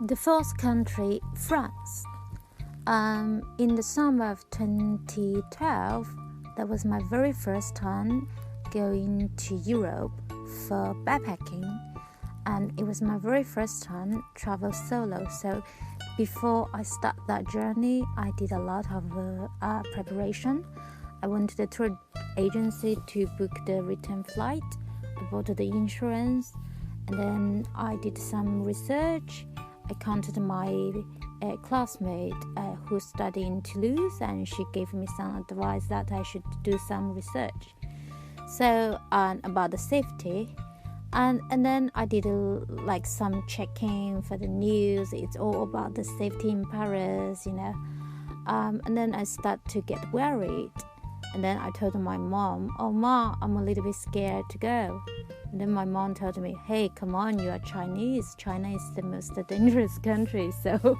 The fourth country, France. In the summer of 2012, that was my very first time going to Europe for backpacking, and it was my very first time travel solo. So before I start that journey, I did a lot of preparation. I went to the tour agency to book the return flight, I bought the insurance, and then I did some research. I contacted my classmate who studied in Toulouse, and she gave me some advice that I should do some research. So about the safety, and then I did some checking for the news. It's all about the safety in Paris, and then I start to get worried. And then I told my mom, "Oh, Mom, I'm a little bit scared to go." And then my mom told me, "Hey, come on, you are Chinese. China is the most dangerous country, so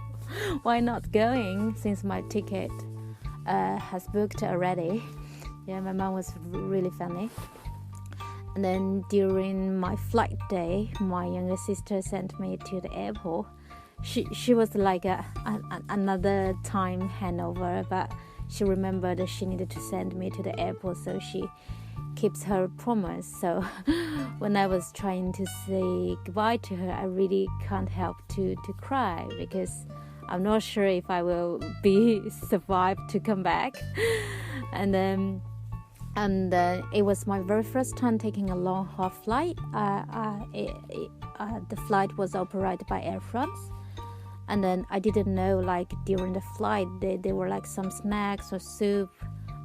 why not going since my ticket has booked already?" Yeah, my mom was really funny. And then during my flight day, my younger sister sent me to the airport. She was like another time handover, but she remembered that she needed to send me to the airport, so she keeps her promise. So when I was trying to say goodbye to her, I really can't help to cry, because I'm not sure if I will survive to come back. And it was my very first time taking a long haul flight. The flight was operated by Air France. And then I didn't know, during the flight, there were some snacks or soup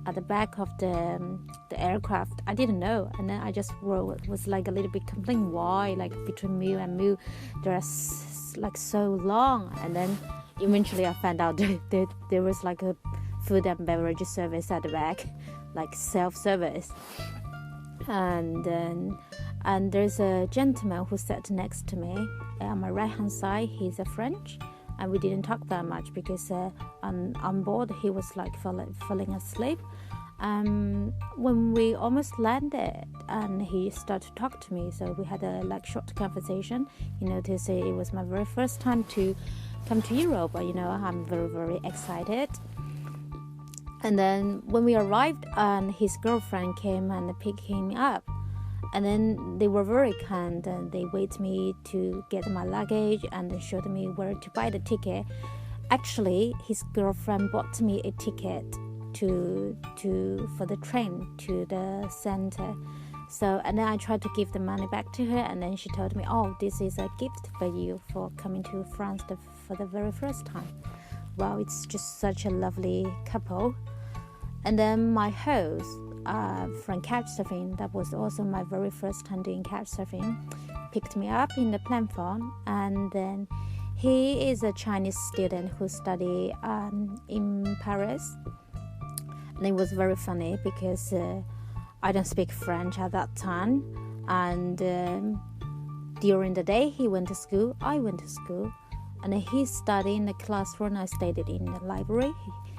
at the back of the aircraft. I didn't know. And then I just was a little bit complaining why, between meal and meal, there are so long. And then eventually I found out that there was a food and beverage service at the back, self-service. And there's a gentleman who sat next to me on my right hand side. He's a French, and we didn't talk that much because on board he was falling asleep. When we almost landed, and he started to talk to me, so we had a short conversation. To say it was my very first time to come to Europe. I'm very, very excited. And then when we arrived, and his girlfriend came and picked him up. And then they were very kind, and they waited me to get my luggage and they showed me where to buy the ticket. Actually, his girlfriend bought me a ticket for the train to the center. So, and then I tried to give the money back to her, and then she told me, "Oh, this is a gift for you for coming to France for the very first time." Wow, it's just such a lovely couple. And then my host, from couchsurfing, that was also my very first time doing couchsurfing, picked me up in the platform. And then he is a Chinese student who studied in Paris. And it was very funny because I don't speak French at that time. And during the day he went to school, I went to school. And he studied in the classroom, I stayed in the library.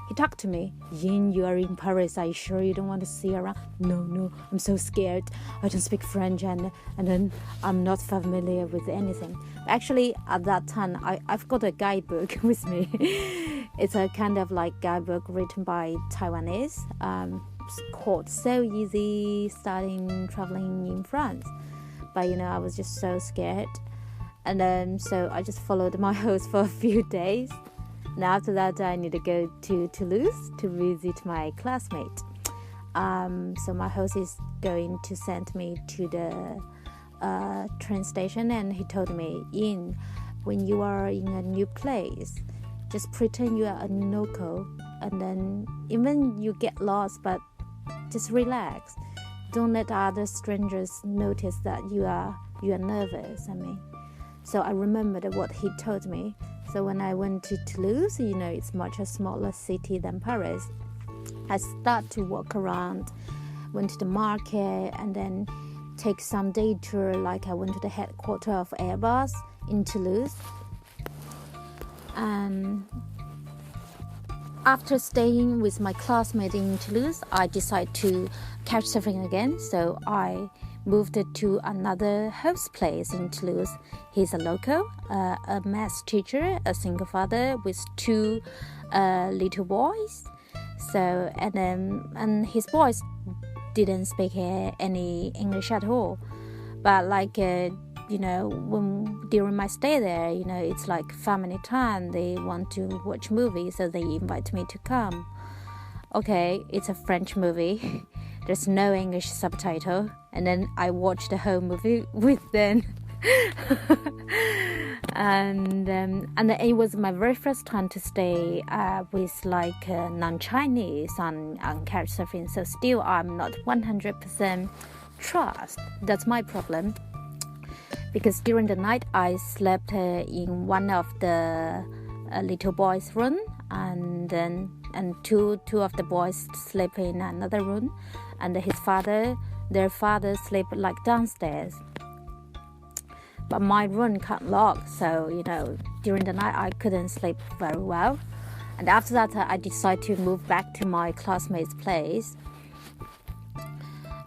He talked to me. "Yin, you are in Paris. Are you sure you don't want to see around?" No, I'm so scared. I don't speak French, and then I'm not familiar with anything. Actually, at that time, I've got a guidebook with me. It's a kind of guidebook written by Taiwanese. It's called "So Easy Starting Traveling in France." But I was just so scared. And then so I just followed my host for a few days. And after that, I need to go to Toulouse to visit my classmate. So my host is going to send me to the train station, and he told me, "Yin, when you are in a new place, just pretend you are a local, and then even you get lost, but just relax. Don't let other strangers notice that you are nervous." So I remembered what he told me. So when I went to Toulouse, it's much a smaller city than Paris. I started to walk around, went to the market, and then take some day tour. I went to the headquarters of Airbus in Toulouse. And after staying with my classmate in Toulouse, I decided to couchsurfing again. So I moved to another host place in Toulouse. He's a local, a math teacher, a single father with two little boys. So and his boys didn't speak any English at all. But when during my stay there, it's like family time. They want to watch movies, so they invite me to come. Okay, it's a French movie. There's no English subtitle, and then I watched the whole movie with them. and it was my very first time to stay with non-Chinese on couchsurfing. So still, I'm not 100% trust. That's my problem. Because during the night, I slept in one of the little boys' room, and two of the boys sleep in another room, and their father sleep downstairs. But my room can't lock, so during the night I couldn't sleep very well. And after that, I decided to move back to my classmate's place.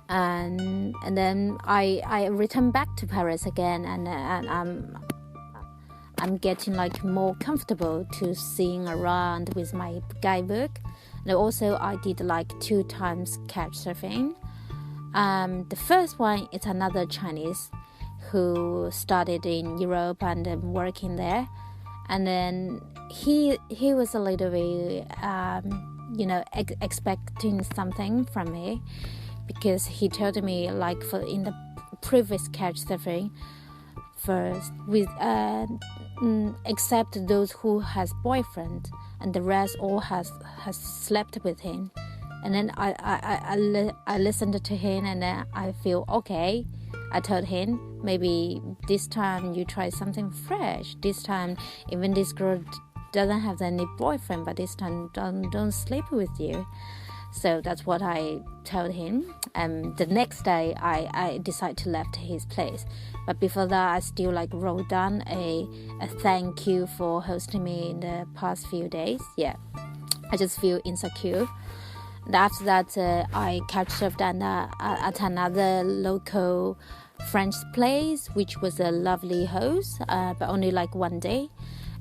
And then I returned back to Paris again, and I'm getting more comfortable to seeing around with my guidebook. And also I did 2 times couchsurfing. The first one is another Chinese who studied in Europe and working there, and then he was a little bit expecting something from me. Because he told me for in the previous couchsurfing, first with except those who has boyfriend, and the rest all has slept with him. And then I listened to him, and then I feel okay. I told him, maybe this time you try something fresh. This time, even this girl doesn't have any boyfriend, but this time don't sleep with you. So that's what I told him. The next day, I decided to left his place. But before that, I still wrote down a thank you for hosting me in the past few days. Yeah, I just feel insecure. And after that, I couchsurfed at another local French place, which was a lovely host, but only 1 day.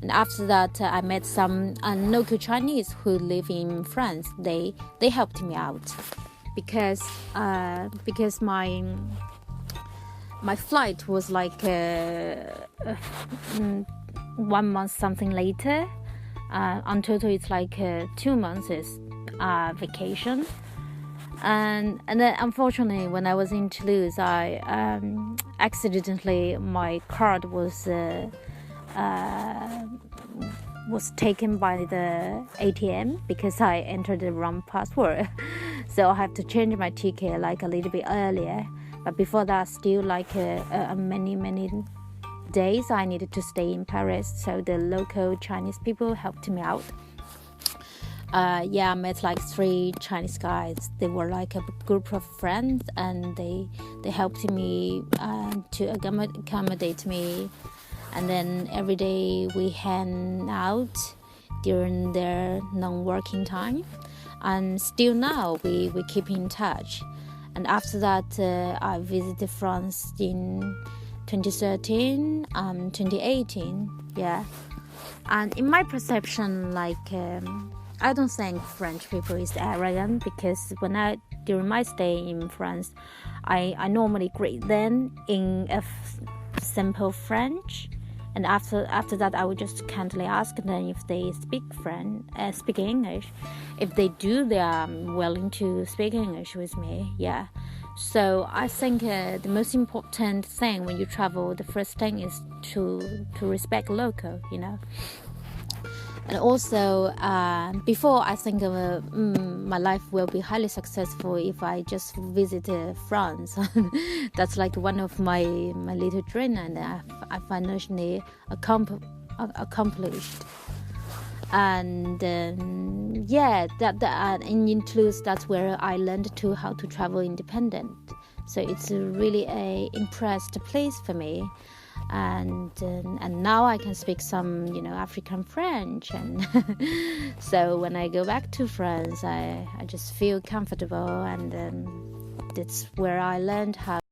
And after that, I met some local Chinese who live in France. They helped me out because my flight was 1 month something later. On total, it's 2 months vacation. And then unfortunately, when I was in Toulouse, I accidentally my card was taken by the ATM because I entered the wrong password. So I have to change my ticket a little bit earlier. But before that, still many days I needed to stay in Paris. So the local Chinese people helped me out. I met 3 Chinese guys. They were a group of friends, and they helped me to accommodate me. And then every day we hang out during their non-working time. And still now we keep in touch. And after that, I visited France in 2013, 2018. Yeah. And in my perception, I don't think French people is arrogant, because during my stay in France, I normally greet them in a simple French. And after that, I would just kindly ask them if they speak English. If they do, they are willing to speak English with me. Yeah. So I think the most important thing when you travel, the first thing is to respect local, And also, before I think my life will be highly successful if I just visit France. That's one of my little dream, and I financially accomplished. And that in Toulouse, that's where I learned how to travel independent. So it's really a impressed place for me. And now I can speak some African French, and so when I go back to France, I just feel comfortable, and that's where I learned how